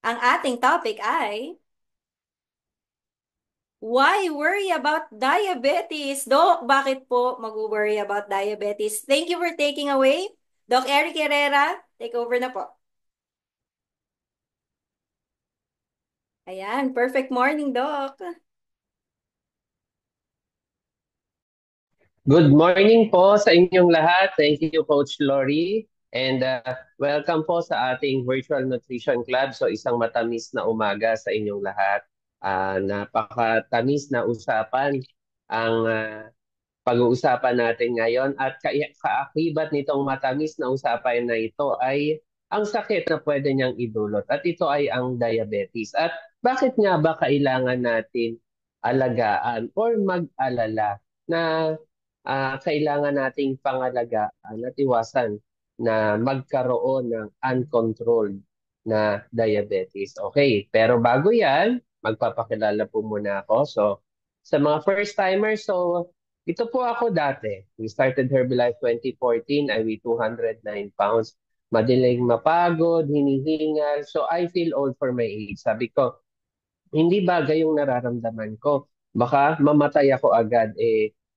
Ang ating topic ay, why worry about diabetes? Doc, bakit po mag-worry about diabetes? Thank you for taking away. Doc Eric Herrera, take over na po. Ayan, perfect morning, Doc. Good morning po sa inyong lahat. Thank you, Coach Lori. And welcome po sa ating Virtual Nutrition Club. So isang matamis na umaga sa inyong lahat. Napakatamis na usapan ang pag-uusapan natin ngayon. At kaakibat nitong matamis na usapan na ito ay ang sakit na pwede niyang idulot. At ito ay ang diabetes. At bakit nga ba kailangan natin alagaan or mag-alala na kailangan nating pangalagaan at iwasan na magkaroon ng uncontrolled na diabetes. Okay, pero bago yan, magpapakilala po muna ako. So, sa mga first-timers, so ito po ako dati. We started Herbalife 2014. I weigh 209 pounds. Madaling mapagod, hinihingal. So I feel old for my age. Sabi ko, hindi bagay yung nararamdaman ko. Baka mamatay ako agad,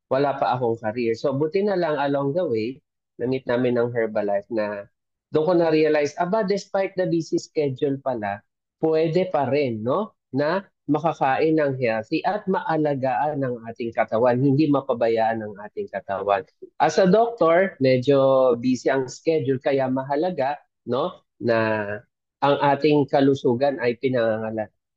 wala pa akong career. So buti na lang along the way, na-meet namin ng Herbalife na doon ko na-realize, despite the busy schedule pala, pwede pa rin, no? Na makakain ng healthy at maalagaan ng ating katawan, hindi mapabayaan ng ating katawan. As a doctor, medyo busy ang schedule, kaya mahalaga, no? Na ang ating kalusugan ay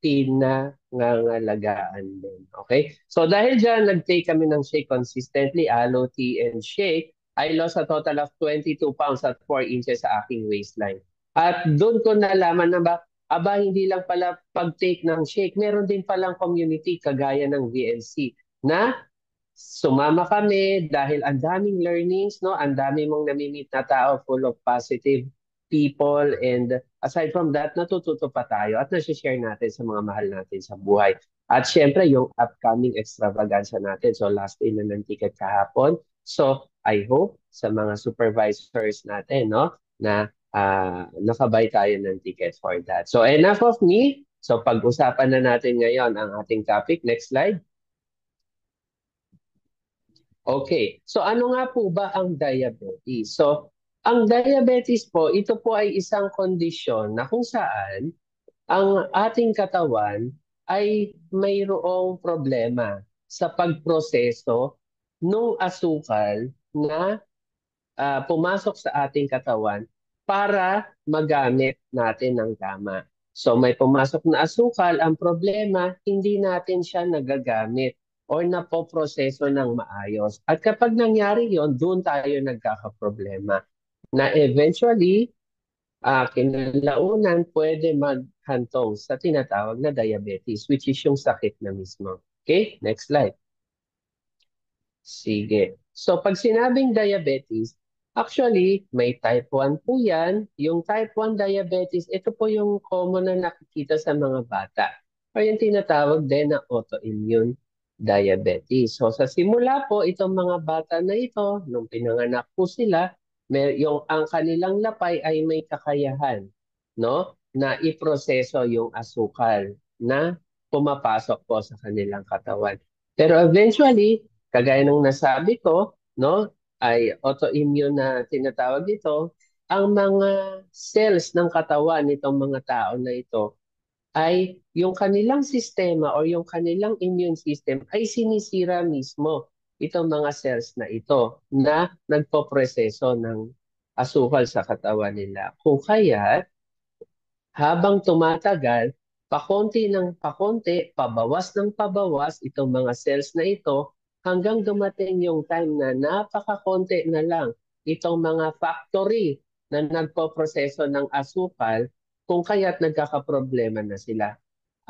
pinangangalagaan din. Okay? So dahil dyan, nag-take kami ng shake consistently, aloe, tea, and shake. I lost a total of 22 pounds at 4 inches sa aking waistline. At doon ko nalaman na hindi lang pala pag-take ng shake, meron din palang community kagaya ng VNC na sumama kami dahil ang daming learnings, no? Ang dami mong namimit na tao full of positive people, and aside from that, natututo pa tayo at nasi-share natin sa mga mahal natin sa buhay. At syempre, yung upcoming extravaganza natin. So last day na ng ticket kahapon. So I hope sa mga supervisors natin, no, na nakabay tayo ng ticket for that. So enough of me. So pag-usapan na natin ngayon ang ating topic. Next slide. Okay. So ano nga po ba ang diabetes? So ang diabetes po, ito po ay isang kondisyon na kung saan ang ating katawan ay mayroong problema sa pagproseso ng asukal na pumasok sa ating katawan para magamit natin ng tama. So may pumasok na asukal, ang problema, hindi natin siya nagagamit or napoproseso ng maayos. At kapag nangyari yon, doon tayo nagkakaproblema. Na eventually, kinalaunan pwede maghantong sa tinatawag na diabetes, which is yung sakit na mismo. Okay, next slide. Sige. So pag sinabing diabetes, actually may type 1 po yan. Yung type 1 diabetes, ito po yung common na nakikita sa mga bata. O yung tinatawag din na autoimmune diabetes. So sa simula po, itong mga bata na ito, nung pinanganak po sila, ang kanilang lapay ay may kakayahan, no, na iproseso yung asukal na pumapasok po sa kanilang katawan. Pero eventually, kagaya ng nasabi ko, no, ay autoimmune na tinatawag ito, ang mga cells ng katawan nitong mga tao na ito ay yung kanilang sistema o yung kanilang immune system ay sinisira mismo itong mga cells na ito na nagpoproseso ng asukal sa katawan nila. Kung kaya, habang tumatagal, pakonti ng pakonti, pabawas ng pabawas itong mga cells na ito hanggang dumating yung time na napakakonti na lang itong mga factory na nagpoproseso ng asukal kung kaya't nagkakaproblema na sila.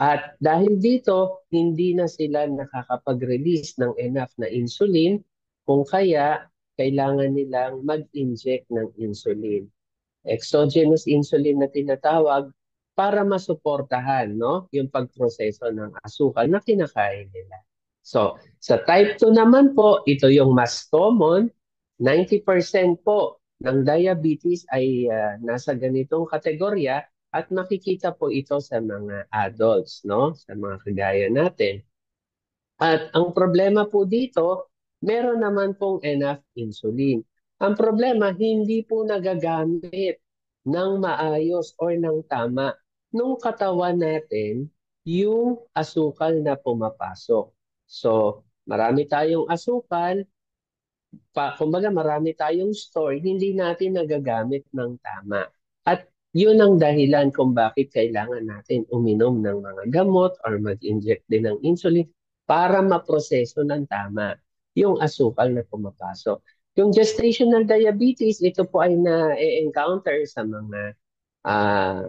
At dahil dito, hindi na sila nakakapag-release ng enough na insulin kung kaya kailangan nilang mag-inject ng insulin, exogenous insulin na tinatawag, para masuportahan, no, yung pagproseso ng asukal na kinakain nila. So, sa type 2 naman po, ito yung mas common. 90% po ng diabetes ay nasa ganitong kategorya. At makikita po ito sa mga adults, no? Sa mga kagaya natin. At ang problema po dito, meron naman pong enough insulin. Ang problema, hindi po nagagamit ng maayos or ng tama nung katawan natin yung asukal na pumapasok. So, marami tayong asukal, kumbaga marami tayong store, hindi natin nagagamit ng tama. At yun ang dahilan kung bakit kailangan natin uminom ng mga gamot or mag-inject din ng insulin para maproseso ng tama yung asukal na pumapasok. Yung gestational diabetes, ito po ay na-encounter sa mga ah,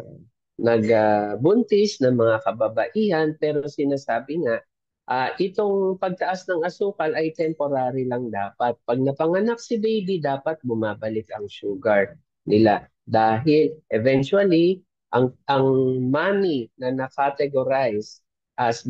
nagbuntis ng mga kababaihan pero sinasabi nga itong pagtaas ng asukal ay temporary lang dapat. Pag napanganak si baby, dapat bumabalik ang sugar nila. Dahil eventually, ang mommy na nakategorize as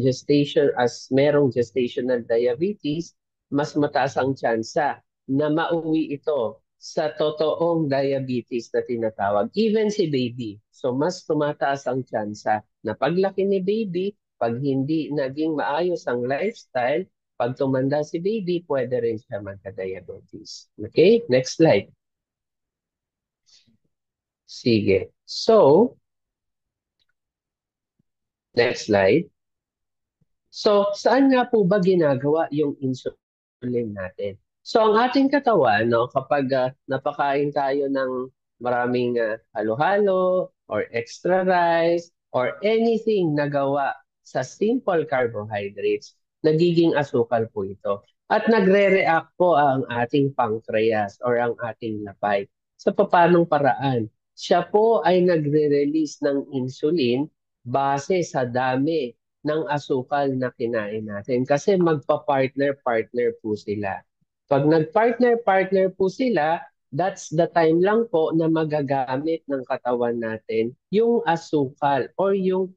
merong gestational diabetes, mas mataas ang tsansa na mauwi ito sa totoong diabetes na tinatawag. Even si baby. So mas tumataas ang tsansa na paglaki ni baby, pag hindi naging maayos ang lifestyle, pag tumanda si baby, pwede rin siya magka-diabetes. Okay? Next slide. Sige. So, next slide. So, saan nga po ba ginagawa yung insulin natin? So, ang ating katawan, no, kapag napakain tayo ng maraming halo-halo or extra rice or anything na gawa sa simple carbohydrates, nagiging asukal po ito. At nagre-react po ang ating pancreas or ang ating lapay. Sa papanong paraan? Siya po ay nagre-release ng insulin base sa dami ng asukal na kinain natin. Kasi magpa-partner-partner po sila. Pag nag-partner-partner po sila, that's the time lang po na magagamit ng katawan natin yung asukal or yung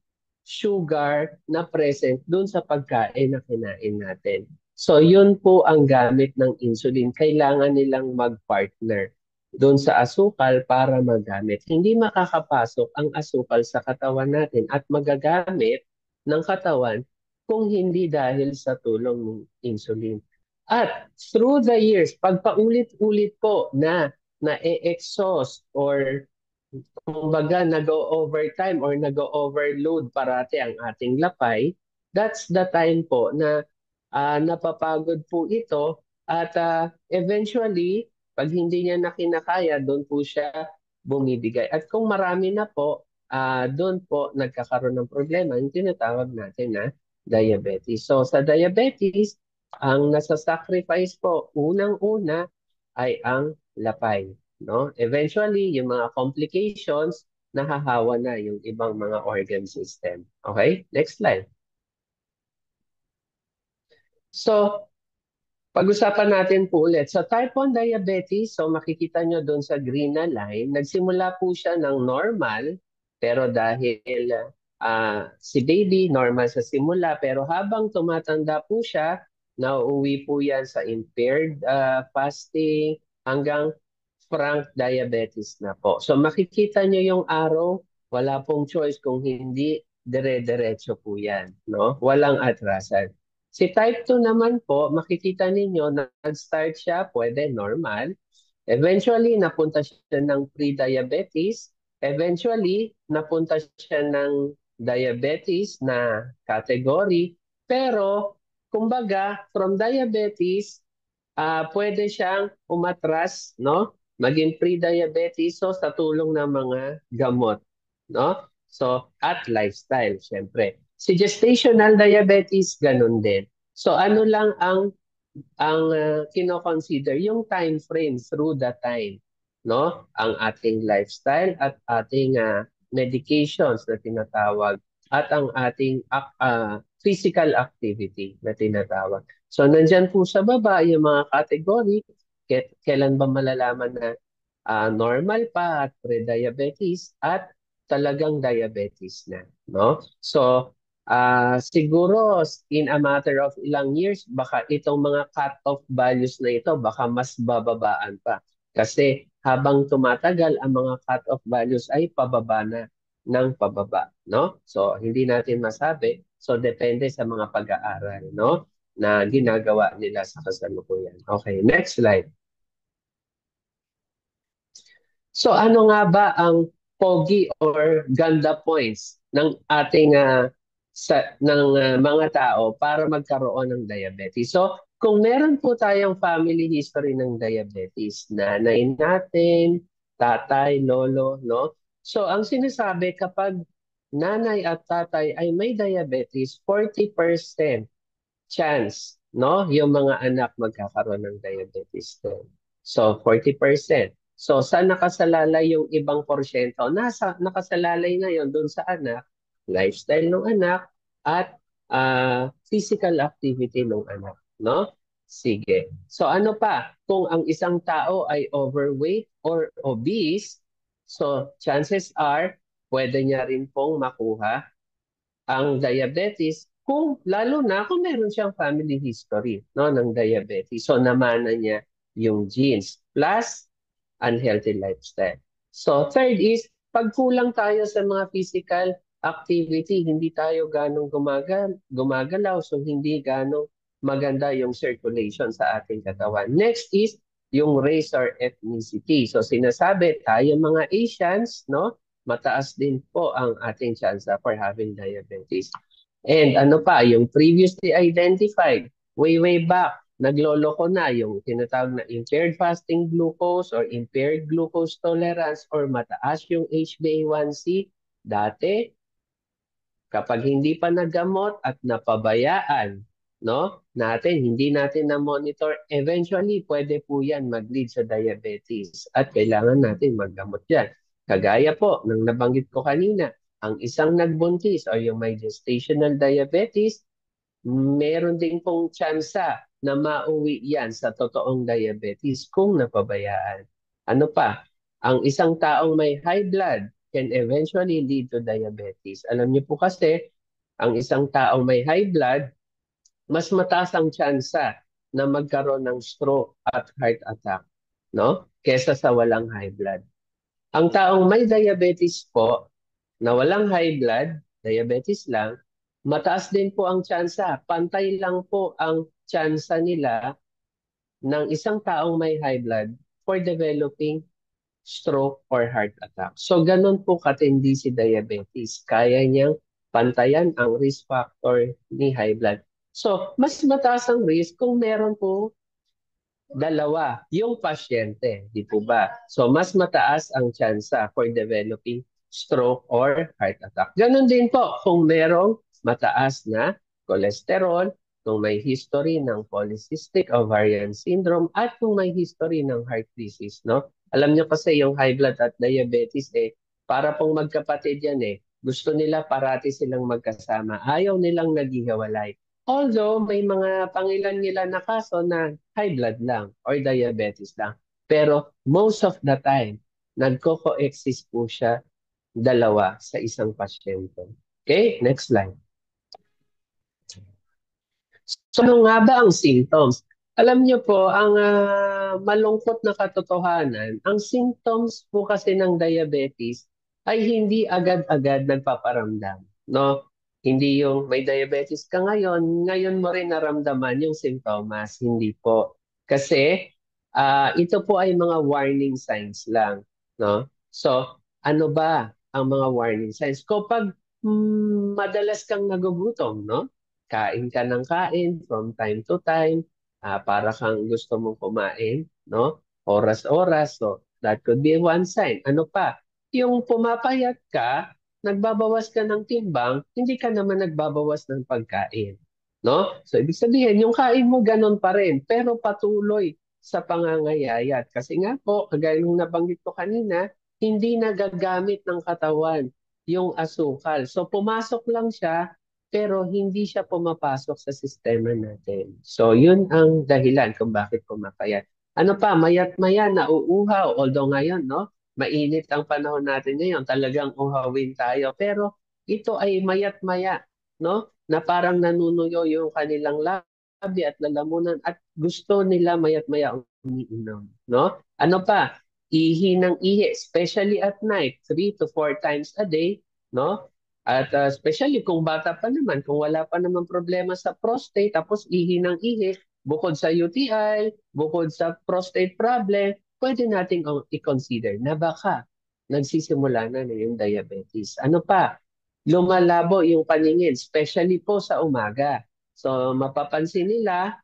sugar na present dun sa pagkain na kinain natin. So yun po ang gamit ng insulin. Kailangan nilang mag-partner doon sa asukal para magamit. Hindi makakapasok ang asukal sa katawan natin at magagamit ng katawan kung hindi dahil sa tulong ng insulin. At through the years, pag paulit-ulit po na na-exhaust or kumbaga nag-overtime or nag-overload parati ang ating lapay, that's the time po na napapagod po ito at eventually, pag hindi niya na kinakaya, doon po siya bumibigay. At kung marami na po, doon po nagkakaroon ng problema, yung tinatawag natin na diabetes. So sa diabetes, ang nasa-sacrifice po, unang-una ay ang lapay. No? Eventually, yung mga complications, nahahawa na yung ibang mga organ system. Okay? Next slide. So, pag-usapan natin po ulit. So type 1 diabetes, so makikita nyo doon sa green na line, nagsimula po siya ng normal, pero dahil si baby normal sa simula, pero habang tumatanda po siya, nauuwi po yan sa impaired fasting hanggang frank diabetes na po. So makikita nyo yung arrow, wala pong choice kung hindi dire-diretso po yan. No? Walang atrasan. Si type 2 naman po, makikita ninyo na nag-start siya, pwede normal. Eventually, napunta siya ng pre-diabetes. Eventually, napunta siya ng diabetes na category. Pero, kumbaga, from diabetes, pwede siyang umatras, no? Maging pre-diabetes so sa tulong ng mga gamot, no? So, at lifestyle, syempre. Si gestational diabetes, ganun din. So, ano lang ang kino-consider yung time frame through the time, no? Ang ating lifestyle at ating medications na tinatawag at ang ating physical activity na tinatawag. So, nandyan po sa baba yung mga category, kailan ba malalaman na normal pa at pre-diabetes at talagang diabetes na, no? So, siguro in a matter of ilang years, baka itong mga cut-off values na ito, baka mas bababaan pa. Kasi habang tumatagal, ang mga cut-off values ay pababa na. ng pababa, no? So, hindi natin masabi. So, depende sa mga pag-aaral, no? Na ginagawa nila sa kasalukuyan. Okay, next slide. So ano nga ba ang pogi or ganda points ng ating mga tao para magkaroon ng diabetes? So kung meron po tayong family history ng diabetes, nanay natin, tatay, lolo, no? So ang sinasabi kapag nanay at tatay ay may diabetes, 40% chance, no? Yung mga anak magkakaroon ng diabetes din. So, 40%. So, saan nakasalalay yung ibang porsyento? Nakasalalay ngayon doon sa anak, lifestyle ng anak, at physical activity ng anak, no? Sige. So, ano pa? Kung ang isang tao ay overweight or obese, so chances are, pwede niya rin pong makuha ang diabetes kung lalo na kung meron siyang family history no ng diabetes. So namana niya yung genes plus unhealthy lifestyle. So third is pag kulang tayo sa mga physical activity, hindi tayo ganong gumagalaw, so hindi ganong maganda yung circulation sa ating katawan. Next is yung race or ethnicity. So sinasabi tayo mga Asians, no? Mataas din po ang ating chance for having diabetes. And ano pa, yung previously identified, way back, nagloloko na yung tinatawag na impaired fasting glucose or impaired glucose tolerance or mataas yung HbA1c. Dati, kapag hindi pa nagamot at napabayaan, no, hindi natin na-monitor, eventually pwede po yan mag-lead sa diabetes at kailangan natin maggamot yan. Kagaya po ng nabanggit ko kanina, ang isang nagbuntis o yung may gestational diabetes, meron din pong tsansa na mauwi yan sa totoong diabetes kung napabayaan. Ano pa? Ang isang taong may high blood can eventually lead to diabetes. Alam niyo po kasi, ang isang taong may high blood, mas mataas ang tsansa na magkaroon ng stroke at heart attack, no? Kesa sa walang high blood. Ang taong may diabetes po, na walang high blood, diabetes lang, mataas din po ang tsansa. Pantay lang po ang tsansa nila ng isang taong may high blood for developing stroke or heart attack. So ganun po katindi si diabetes. Kaya niyang pantayan ang risk factor ni high blood. So mas mataas ang risk kung meron po dalawa, yung pasyente, di po ba? So, mas mataas ang tsansa for developing stroke or heart attack. Ganon din po kung merong mataas na cholesterol, kung may history ng polycystic ovarian syndrome, at kung may history ng heart disease, no? Alam niyo kasi yung high blood at diabetes, para pong magkapatid yan Gusto nila parati silang magkasama. Ayaw nilang naghihiwalay. Although may mga pangilan-ngilan na kaso na high blood lang or diabetes lang. Pero most of the time, nagko-coexist po siya dalawa sa isang pasyente. Okay, next slide. So ano nga ba ang symptoms? Alam niyo po, ang malungkot na katotohanan, ang symptoms po kasi ng diabetes ay hindi agad-agad nagpaparamdam. No? Hindi yung may diabetes ka ngayon, ngayon mo rin naramdaman yung simptomas. Hindi po. Kasi ito po ay mga warning signs lang. No? So, ano ba ang mga warning signs? Kapag madalas kang nagugutom, no? Kain ka ng kain from time to time, para kang gusto mong kumain, no? Oras-oras. So, that could be one sign. Ano pa? Yung pumapayat ka, nagbabawas ka ng timbang, hindi ka naman nagbabawas ng pagkain. No? So, ibig sabihin, yung kain mo ganun pa rin, pero patuloy sa pangangayayat. Kasi nga po, kagaya nung nabanggit ko kanina, hindi nagagamit ng katawan yung asukal. So, pumasok lang siya pero hindi siya pumapasok sa sistema natin. So, yun ang dahilan kung bakit pumapayat. Ano pa, mayat-maya, nauuhaw. Although ngayon, no, mainit ang panahon natin ngayon, talagang uhawin tayo. Pero ito ay mayat-maya, no, na parang nanunuyo yung kanilang labi at lalamunan at gusto nila mayat-maya umiinom, no? Ano pa, ihi ng ihi, especially at night, 3 to 4 times a day, no? At especially kung bata pa naman, kung wala pa naman problema sa prostate, tapos ihi ng ihi, bukod sa UTI, bukod sa prostate problem, pwede nating i-consider na baka nagsisimula na yung diabetes. Ano pa? Lumalabo yung paningin, especially po sa umaga. So mapapansin nila,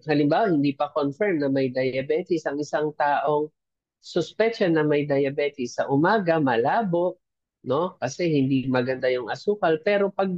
halimbawa hindi pa confirm na may diabetes ang isang taong suspetsya na may diabetes sa umaga, malabo, no? Kasi hindi maganda yung asukal. Pero pag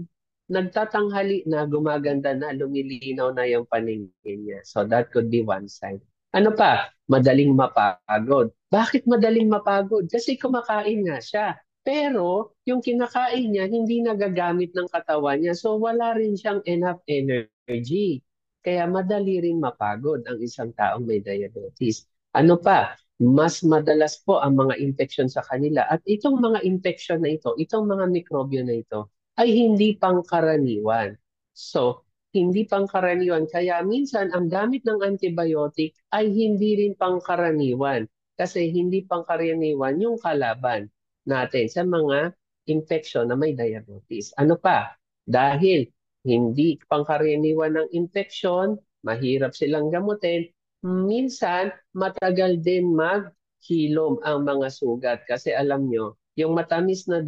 nagtatanghali na, gumaganda na, lumilinaw na yung paningin niya. So that could be one sign. Ano pa? Madaling mapagod. Bakit madaling mapagod? Kasi kumakain nga siya. Pero yung kinakain niya, hindi nagagamit ng katawan niya. So wala rin siyang enough energy. Kaya madali rin mapagod ang isang taong may diabetes. Ano pa? Mas madalas po ang mga infection sa kanila. At itong mga infection na ito, itong mga mikrobyo na ito, ay hindi pangkaraniwan. So, hindi pangkaraniwan. Kaya minsan, ang gamit ng antibiotic ay hindi rin pangkaraniwan. Kasi hindi pangkaraniwan yung kalaban natin sa mga infection na may diabetes. Ano pa? Dahil hindi pangkaraniwan ng infection, mahirap silang gamutin, minsan matagal din maghilom ang mga sugat kasi alam nyo, yung matamis na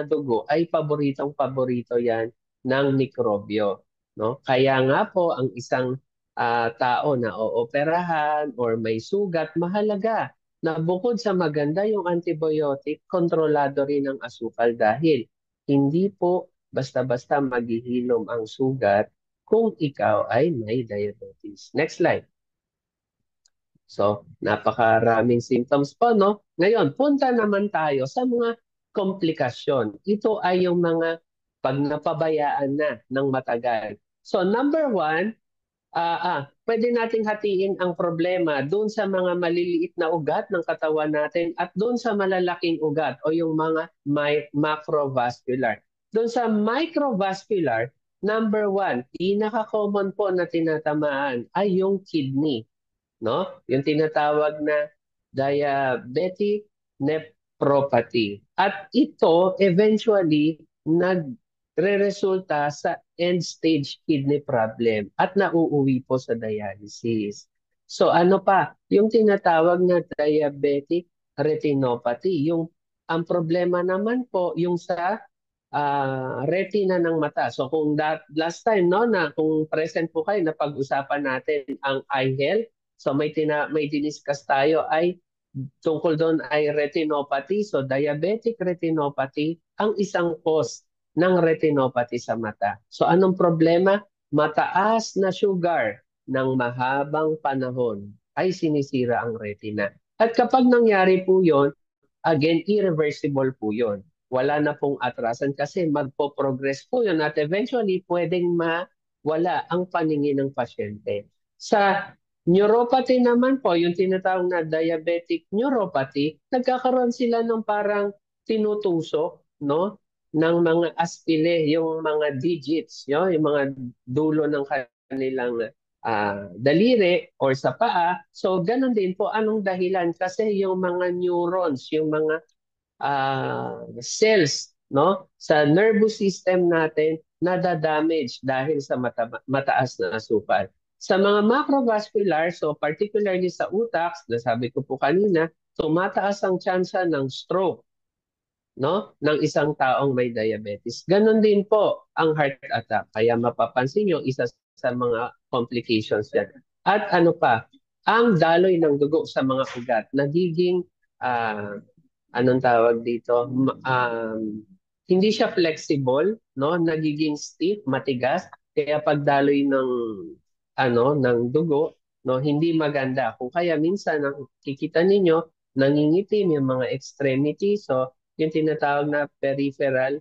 dugo ay paboritong-paborito yan ng mikrobyo. No? Kaya nga po ang isang tao na ooperahan or may sugat, mahalaga na bukod sa maganda yung antibiotic, kontrolado rin ang asukal dahil hindi po basta-basta maghihilom ang sugat kung ikaw ay may diabetes. Next slide. So, napakaraming symptoms po, no? Ngayon, punta naman tayo sa mga komplikasyon. Ito ay yung mga pag napabayaan na ng matagal. So, number one, pwede nating hatiin ang problema doon sa mga maliliit na ugat ng katawan natin at doon sa malalaking ugat o yung mga macrovascular. Doon sa microvascular, number one, pinaka-common po na tinatamaan ay yung kidney, no? Yung tinatawag na diabetic nephropathy. At ito eventually nagre-resulta sa end-stage kidney problem at nauuwi po sa dialysis. So ano pa? Yung tinatawag na diabetic retinopathy. Ang problema naman po yung sa retina ng mata. So kung last time no na kung present po kayo na pag-usapan natin ang eye health, so may diniscuss tayo ay tungkol doon ay retinopathy. So diabetic retinopathy ang isang cause ng retinopathy sa mata. So anong problema? Mataas na sugar ng mahabang panahon ay sinisira ang retina. At kapag nangyari po 'yon, again irreversible po 'yon. Wala na pong atrasan kasi magpo-progress po 'yon at eventually pwedeng mawala ang paningin ng pasyente. Sa neuropathy naman po, yung tinatawag na diabetic neuropathy, nagkakaroon sila ng parang tinutusok, no? Ng mga aspile, yung mga digits, yung mga dulo ng kanilang daliri or sa paa. So, ganun din po. Anong dahilan? Kasi yung mga neurons, yung mga cells, no? Sa nervous system natin, nadadamage dahil sa mataas na asukal. Sa mga macrovascular, so particularly sa utak, nasabi ko po kanina, tumataas ang tsansa ng stroke, no, ng isang taong may diabetes. Ganon din po ang heart attack. Kaya mapapansin nyo, isa sa mga complications yan. At ano pa, ang daloy ng dugo sa mga ugat, nagiging, anong tawag dito, hindi siya flexible, no, nagiging stiff, matigas. Kaya pagdaloy ng dugo, no, hindi maganda. Kung kaya minsan, ang kikita ninyo, nangingitim yung mga extremity. So, yung tinatawag na peripheral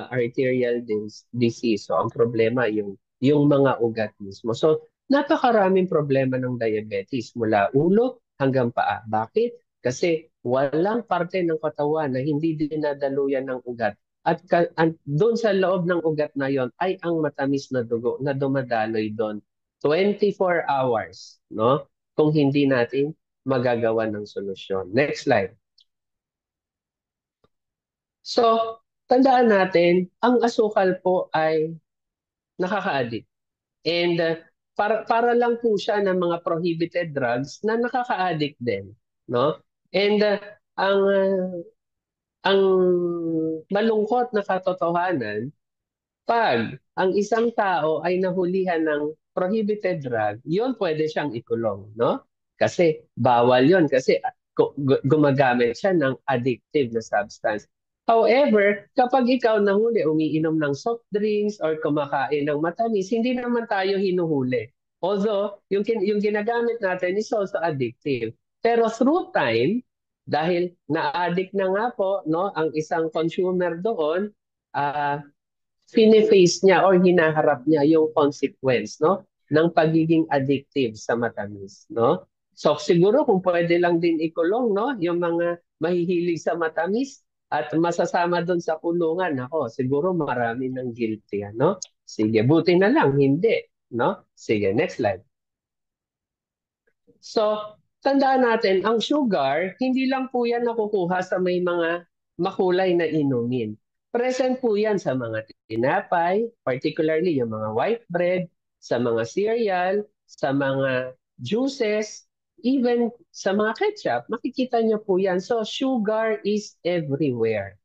arterial disease. So, ang problema yung mga ugat mismo. So, napakaraming problema ng diabetes mula ulo hanggang paa. Bakit? Kasi walang parte ng katawan na hindi dinadaluyan ng ugat. At doon sa loob ng ugat na yon ay ang matamis na dugo na dumadaloy doon 24 hours, no? Kung hindi natin magagawa ng solusyon. Next slide. So, tandaan natin, ang asukal po ay nakaka-addict. And para lang po siya ng mga prohibited drugs na nakaka-addict din, no? And ang malungkot na katotohanan, pag ang isang tao ay nahulihan ng prohibited drug, yun pwede siyang ikulong, no? Kasi bawal yun kasi gumagamit siya ng addictive na substance. However, kapag ikaw nahuli, umiinom ng soft drinks or kumakain ng matamis, hindi naman tayo hinuhuli. Although, yung ginagamit natin is also addictive. Pero through time, dahil na-addict na nga po no, ang isang consumer doon, uh, fine-face niya or hinaharap niya yung consequence no ng pagiging addictive sa matamis no. So siguro kung pwede lang din ikulong no yung mga mahihilig sa matamis at masasama doon sa kulungan ako siguro marami ng guilty ano. Sige, buti na lang hindi no. Sige, next slide. So, tandaan natin, ang sugar, hindi lang po yan nakukuha sa may mga makulay na inumin. Present po yan sa mga tinapay, particularly yung mga white bread, sa mga cereal, sa mga juices, even sa mga ketchup, makikita niyo po yan. So, sugar is everywhere.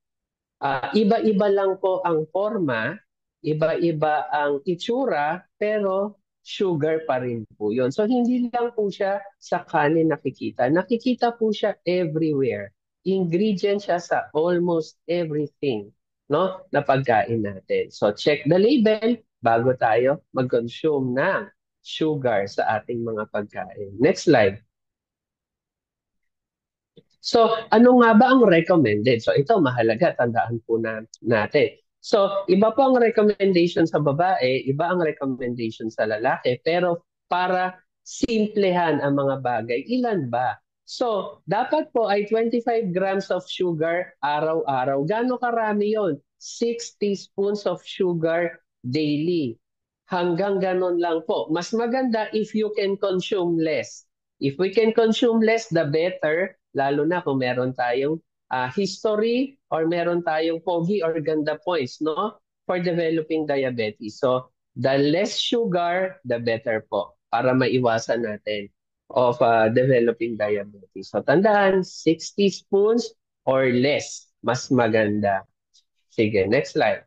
Iba-iba lang po ang forma, iba-iba ang itsura, pero sugar pa rin po yun. So hindi lang po siya sa kanin nakikita. Nakikita po siya everywhere. Ingredient siya sa almost everything no, na pagkain natin. So check the label bago tayo mag-consume ng sugar sa ating mga pagkain. Next slide. So, ano nga ba ang recommended? So, ito mahalaga, tandaan po natin. So, iba po ang recommendation sa babae, iba ang recommendation sa lalaki, pero para simplehan ang mga bagay, ilan ba? So, dapat po ay 25 grams of sugar araw-araw. Gano'ng karami yon? 6 teaspoons of sugar daily. Hanggang ganon lang po. Mas maganda if you can consume less. If we can consume less, the better, lalo na kung meron tayong history or meron tayong pogi or ganda points no, for developing diabetes. So, the less sugar, the better po para maiwasan natin of developing diabetes. So, tandaan, 6 teaspoons or less, mas maganda. Sige, next slide.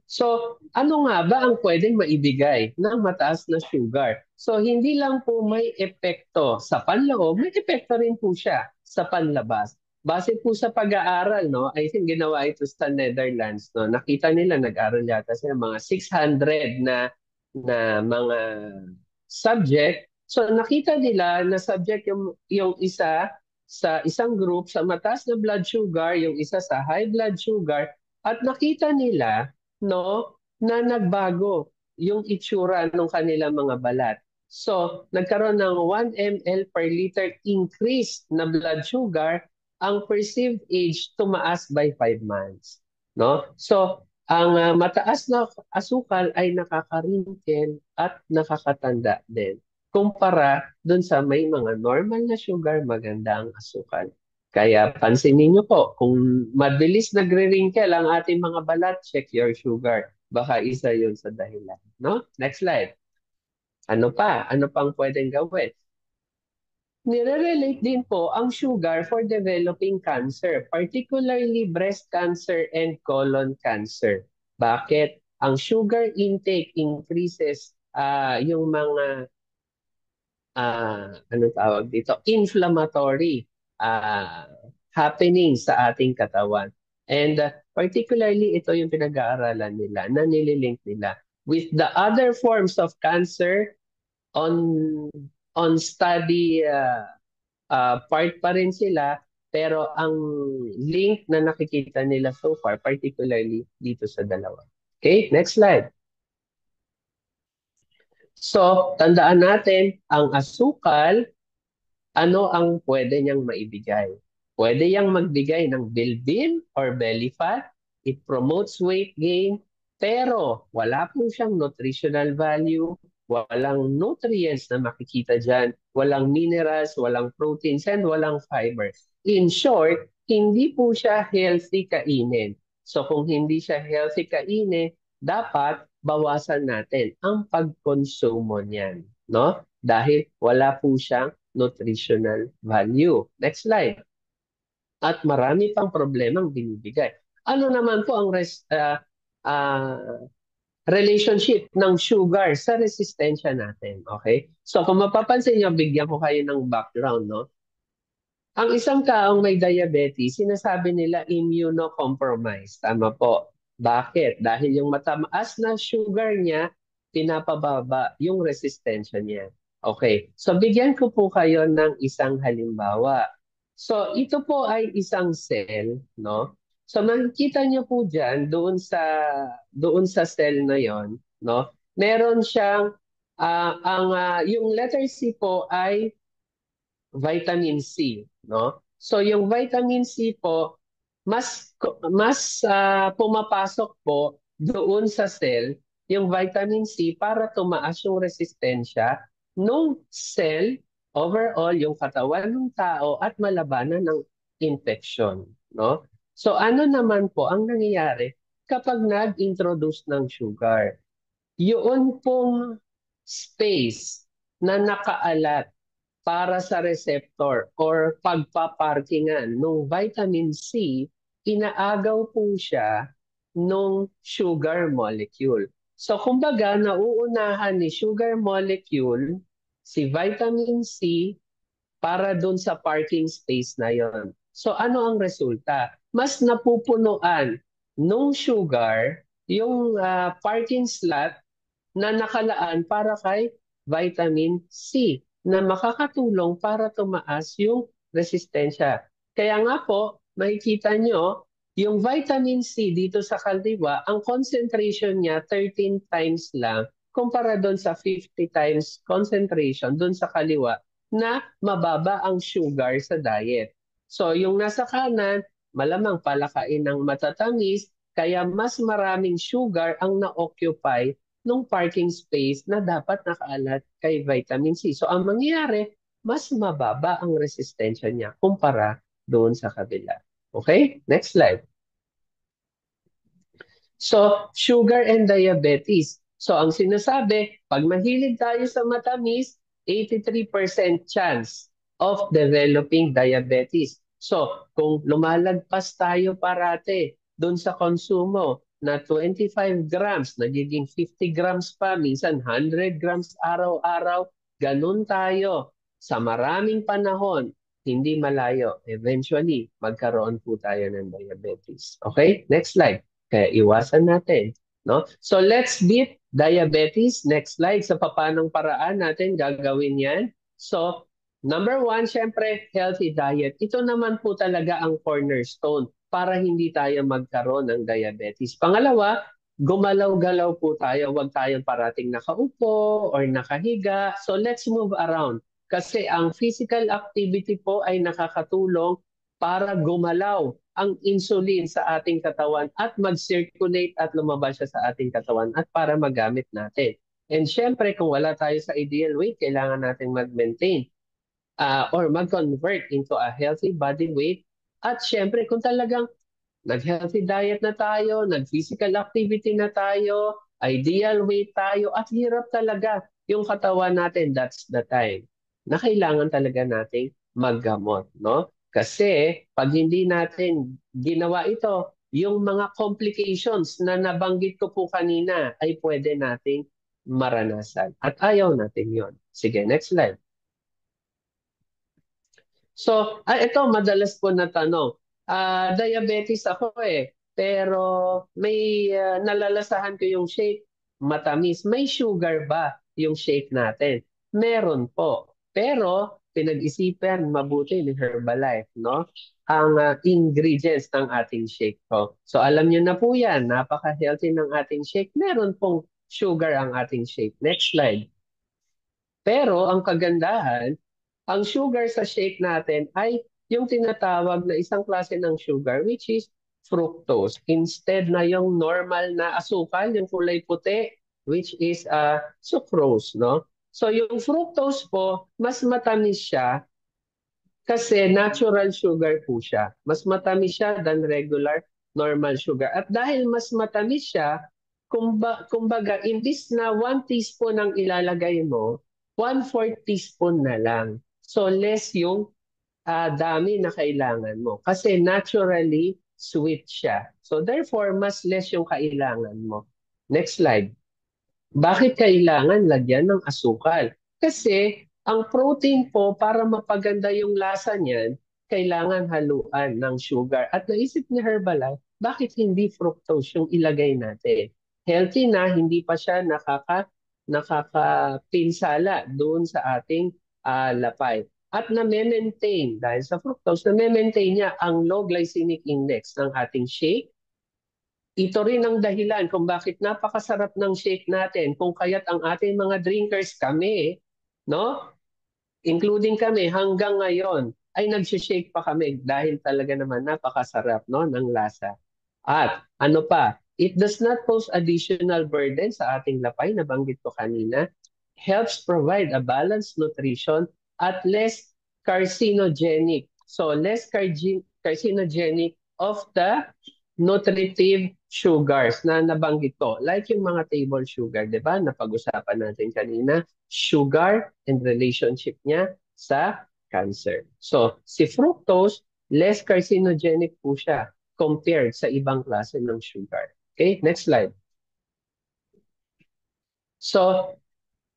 So, ano nga ba ang pwedeng maibigay ng mataas na sugar? So, hindi lang po may epekto sa panloob, may epekto rin po siya sa panlabas. Base po sa pag-aaral, no, I think ginawa ito sa Netherlands, no, nakita nila, nag-aral yata sila mga 600 na mga subject. So, nakita nila na subject yung isa sa isang group sa mataas na blood sugar, yung isa sa high blood sugar, at nakita nila no, na nagbago yung itsura ng kanilang mga balat. So, nagkaroon ng 1 ml per liter increase na blood sugar, ang perceived age tumaas by 5 months. No? So, ang mataas na asukal ay nakaka-wrinkle at nakakatanda din. Kumpara dun sa may mga normal na sugar, maganda ang asukal. Kaya pansinin niyo po, kung mabilis nagre-wrinkle ang ating mga balat, check your sugar. Baka isa yun sa dahilan. No? Next slide. Ano pa? Ano pang pwedeng gawin? Nire-relate din po ang sugar for developing cancer, particularly breast cancer and colon cancer. Bakit? Ang sugar intake increases yung mga anong tawag dito? Inflammatory uh, happening sa ating katawan. And particularly, ito yung pinag-aaralan nila, na nililink nila with the other forms of cancer on study part pa rin sila, pero ang link na nakikita nila so far, particularly dito sa dalawa. Okay, next slide. So, tandaan natin, ang asukal, ano ang pwede niyang maibigay? Pwede niyang magbigay ng bilbil or belly fat. It promotes weight gain, pero wala po siyang nutritional value, walang nutrients na makikita dyan, walang minerals, walang proteins, and walang fibers. In short, hindi po siya healthy kainin. So kung hindi siya healthy kainin, dapat bawasan natin ang pagkonsumo niyan, no? Dahil wala po siyang nutritional value. Next slide. At marami pang problemang binibigay. Ano naman po ang ah, relationship ng sugar sa resistensya natin? Okay? So kung mapapansin niyo, bigyan ko kayo ng background, no? Ang isang taong may diabetes, sinasabi nila immunocompromised. Tama po. Bakit? Dahil yung mataas na sugar niya, pinapababa yung resistensya niya. Okay. So bigyan ko po kayo ng isang halimbawa. So ito po ay isang cell, no? So makikita niyo po diyan doon sa cell na 'yon, no? Meron siyang yung letter C po ay vitamin C, no? So yung vitamin C po mas pumapasok po doon sa cell yung vitamin C para tumaas yung resistensya ng cell overall yung katawan ng tao at malabanan ng infection, no? So ano naman po ang nangyayari kapag nag-introduce ng sugar? Yun pong space na nakaalat para sa receptor or pagpaparkingan ng vitamin C, inaagaw po siya nung sugar molecule. So kumbaga, nauunahan ni sugar molecule si vitamin C para dun sa parking space na yon. So ano ang resulta? Mas napupunuan nung sugar yung parking slot na nakalaan para kay vitamin C na makakatulong para tumaas yung resistensya. Kaya nga po, makikita nyo, yung vitamin C dito sa kaliwa, ang concentration niya 13 times lang kumpara doon sa 50 times concentration doon sa kaliwa na mababa ang sugar sa diet. So yung nasa kanan, malamang palakain ng matatamis, kaya mas maraming sugar ang na-occupy nung parking space na dapat nakaalat kay vitamin C. So ang mangyayari, mas mababa ang resistensya niya kumpara doon sa kabila. Okay? Next slide. So, sugar and diabetes. So, ang sinasabi, pag mahilig tayo sa matamis, 83% chance of developing diabetes. So, kung lumalagpas tayo parate doon sa konsumo na 25 grams, nagiging 50 grams pa, minsan 100 grams araw-araw, ganun tayo. Sa maraming panahon, hindi malayo. Eventually, magkaroon po tayo ng diabetes. Okay? Next slide. Kaya iwasan natin, no? So let's beat diabetes. Next slide. Sa papanong paraan natin gagawin yan. So number one, syempre, healthy diet. Ito naman po talaga ang cornerstone para hindi tayo magkaroon ng diabetes. Pangalawa, gumalaw-galaw po tayo. Huwag tayong parating nakaupo or nakahiga. So let's move around. Kasi ang physical activity po ay nakakatulong para gumalaw ang insulin sa ating katawan at mag-circulate at lumabas siya sa ating katawan at para magamit natin. And syempre, kung wala tayo sa ideal weight, kailangan natin mag-maintain or mag-convert into a healthy body weight. At syempre, kung talagang nag-healthy diet na tayo, nag-physical activity na tayo, ideal weight tayo, at hirap talaga yung katawan natin, that's the time na kailangan talaga nating maggamot, no? Kasi pag hindi natin ginawa ito, yung mga complications na nabanggit ko po kanina ay pwede nating maranasan. At ayaw natin yon. Sige, next slide. So, ito, madalas po na tanong. Diabetes ako pero may nalalasahan ko yung shake, matamis. May sugar ba yung shake natin? Meron po. Pero, pinag-isipan mabuti ni Herbalife, no? Ang ingredients ng ating shake ko. So, alam niyo na po yan, napaka-healthy ng ating shake. Meron pong sugar ang ating shake. Next slide. Pero ang kagandahan, ang sugar sa shake natin ay yung tinatawag na isang klase ng sugar which is fructose. Instead na yung normal na asukal, yung kulay puti, which is sucrose, no? So yung fructose po, mas matamis siya Kasi natural sugar po siya. Mas matamis siya than regular normal sugar. At dahil mas matamis siya, kumbaga, imbis na 1 teaspoon ang ilalagay mo, 1/4 teaspoon na lang. So less yung dami na kailangan mo. Kasi naturally sweet siya. So therefore, mas less yung kailangan mo. Next slide. Bakit kailangan lagyan ng asukal? Kasi ang protein po, para mapaganda yung lasa niyan, kailangan haluan ng sugar. At naisip ni Herbalife, bakit hindi fructose yung ilagay natin? Healthy na, hindi pa siya nakakapinsala doon sa ating lapay. At na-maintain, dahil sa fructose, na-maintain niya ang low glycemic index ng ating shake. Ito rin ang dahilan kung bakit napakasarap ng shake natin, kung kaya't ang ating mga drinkers kami, no? Including kami hanggang ngayon ay nag-shake pa kami dahil talaga naman napakasarap, no, ng lasa. At ano pa, it does not pose additional burden sa ating lapay, nabanggit ko kanina. Helps provide a balanced nutrition at less carcinogenic. So less carcinogenic of the nutritive sugars na nabanggit ko. Like yung mga table sugar, di ba? Napag-usapan natin kanina. Sugar and relationship niya sa cancer. So si fructose, less carcinogenic po siya compared sa ibang klase ng sugar. Okay, next slide. So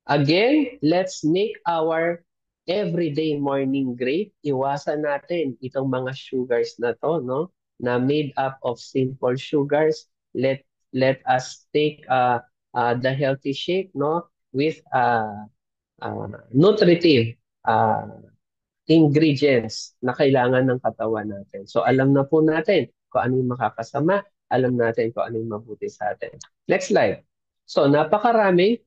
again, let's make our everyday morning great. Iwasan natin itong mga sugars na to, no? Na made up of simple sugars. Let us take the healthy shake, no? With nutritive ingredients na kailangan ng katawan natin. So alam na po natin kung ano yung makakasama, alam natin kung ano yung mabuti sa atin. Next slide. So napakaraming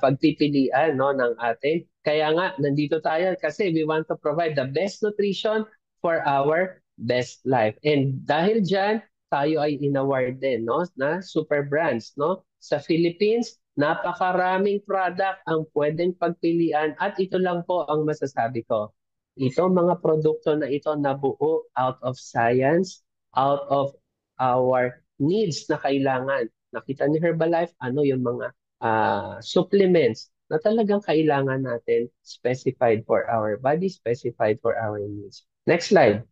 pagpipilian, no, ng atin. Kaya nga nandito tayo kasi we want to provide the best nutrition for our best life. And dahil dyan, tayo ay inaward din, no, na super brands, no? Sa Philippines, napakaraming product ang pwedeng pagpilian at ito lang po ang masasabi ko. Ito mga produkto na ito nabuo out of science, out of our needs na kailangan. Nakita ni Herbalife, ano yung mga supplements na talagang kailangan natin, specified for our body, specified for our needs. Next slide.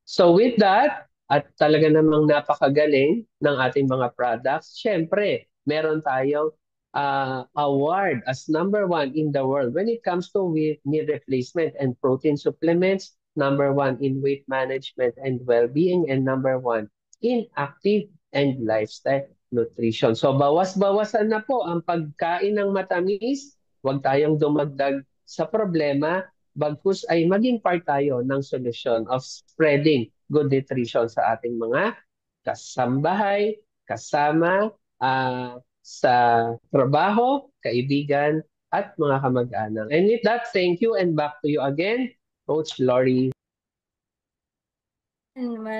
So with that, at talaga namang napakagaling ng ating mga products, syempre, meron tayong award as #1 in the world when it comes to meal replacement and protein supplements, #1 in weight management and well-being, and #1 in active and lifestyle nutrition. So bawas-bawasan na po ang pagkain ng matamis. Huwag tayong dumagdag sa problema, bagkus ay maging part tayo ng solusyon of spreading good nutrition sa ating mga kasambahay, kasama, sa trabaho, kaibigan, at mga kamag-anak. And with that, thank you and back to you again, Coach Lori.